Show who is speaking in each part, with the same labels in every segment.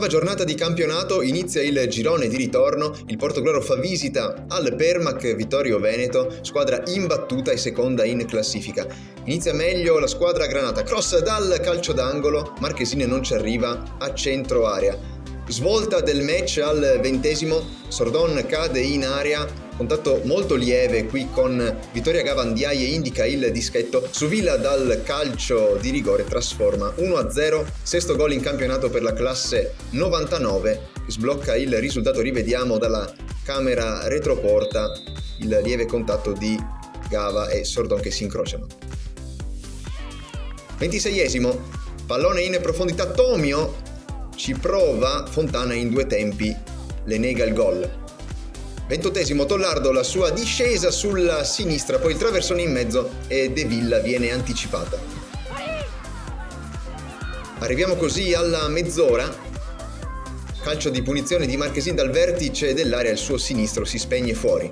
Speaker 1: Nuova giornata di campionato, inizia il girone di ritorno, il Portogallo fa visita al Permac Vittorio Veneto, squadra imbattuta e seconda in classifica. Inizia meglio la squadra granata, cross dal calcio d'angolo, Marchesini non ci arriva a centro area. Svolta del match al 20°, Sordon cade in area, contatto molto lieve qui con Vittoria Gavandiaie, indica il dischetto. Suvilla dal calcio di rigore trasforma 1-0, sesto gol in campionato per la classe 99, sblocca il risultato. Rivediamo dalla camera retroporta il lieve contatto di Gava e Sordon che si incrociano. 26°, pallone in profondità, Tomio ci prova, Fontana in due tempi le nega il gol. 28°, Tollardo la sua discesa sulla sinistra, poi il traversone in mezzo e De Villa viene anticipata. Arriviamo così alla mezz'ora, calcio di punizione di Marchesini dal vertice dell'area, il suo sinistro si spegne fuori.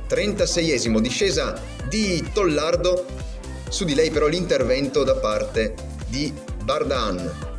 Speaker 1: 36°, discesa di Tollardo, su di lei però l'intervento da parte di Bardan.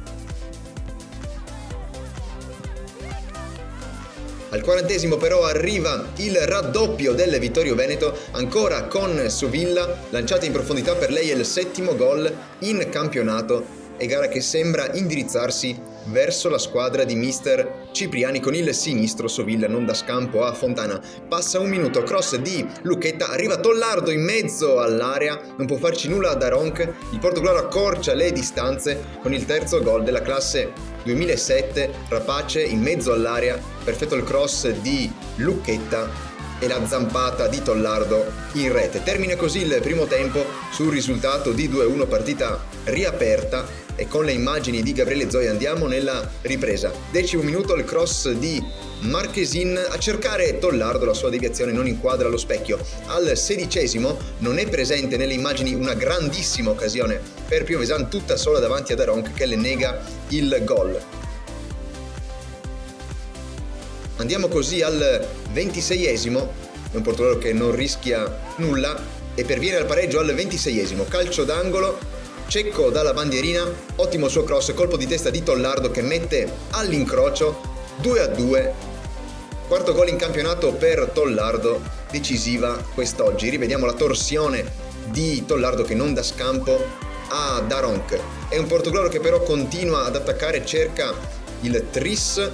Speaker 1: Al 40° però arriva il raddoppio del Vittorio Veneto, ancora con Suvilla, lanciata in profondità, per lei è il settimo gol in campionato e gara che sembra indirizzarsi verso la squadra di mister Cipriani con il sinistro. Suvilla non dà scampo a Fontana, passa un minuto, cross di Lucchetta, arriva Tollardo in mezzo all'area, non può farci nulla a Daronc, il Portogallo accorcia le distanze con il terzo gol della classe 2007, Rapace in mezzo all'area, perfetto il cross di Lucchetta e la zampata di Tollardo in rete. Termina così il primo tempo sul risultato di 2-1, partita riaperta, e con le immagini di Gabriele Zoia andiamo nella ripresa. 10° minuto, il cross di Marchesin a cercare Tollardo, la sua deviazione non inquadra lo specchio. Al 16° non è presente nelle immagini una grandissima occasione per Piovesan, tutta sola davanti a Daronc che le nega il gol. Andiamo così al 26°, è un Portogallo che non rischia nulla e perviene al pareggio al 26°, calcio d'angolo, Cecco dalla bandierina, ottimo suo cross, colpo di testa di Tollardo che mette all'incrocio, 2-2, quarto gol in campionato per Tollardo, decisiva quest'oggi. Rivediamo la torsione di Tollardo che non dà scampo a Daronc. È un Portogallo che però continua ad attaccare, cerca il tris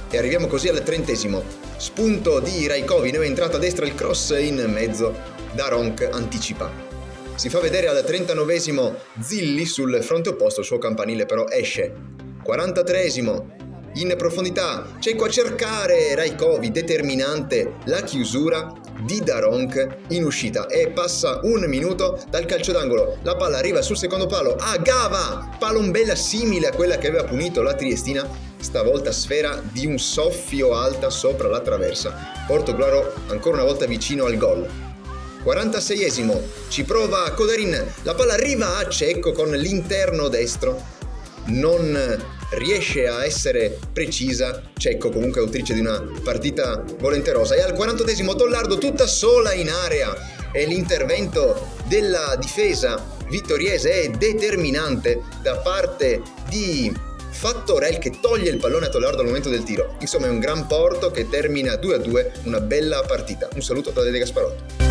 Speaker 1: e arriviamo così al 30°, spunto di Rajkovic, è entrato a destra, il cross in mezzo, Daronc anticipa. Si fa vedere al 39° Zilli sul fronte opposto, il suo campanile però esce. 43°, in profondità, Cecco a cercare Rajkovic, determinante la chiusura di Daronc in uscita e passa un minuto dal calcio d'angolo. La palla arriva sul secondo palo a Gava, palombella simile a quella che aveva punito la triestina, stavolta sfera di un soffio alta sopra la traversa. Portogallo ancora una volta vicino al gol. 46°, ci prova Kodarin, la palla arriva a Cecco con l'interno destro, non riesce a essere precisa. Cecco comunque autrice di una partita volenterosa. E al 40° Tollardo tutta sola in area e l'intervento della difesa vittoriese è determinante da parte di Fattorel che toglie il pallone a Tollardo al momento del tiro. Insomma è un gran porto che termina 2-2, una bella partita. Un saluto da Dede Gasparotto.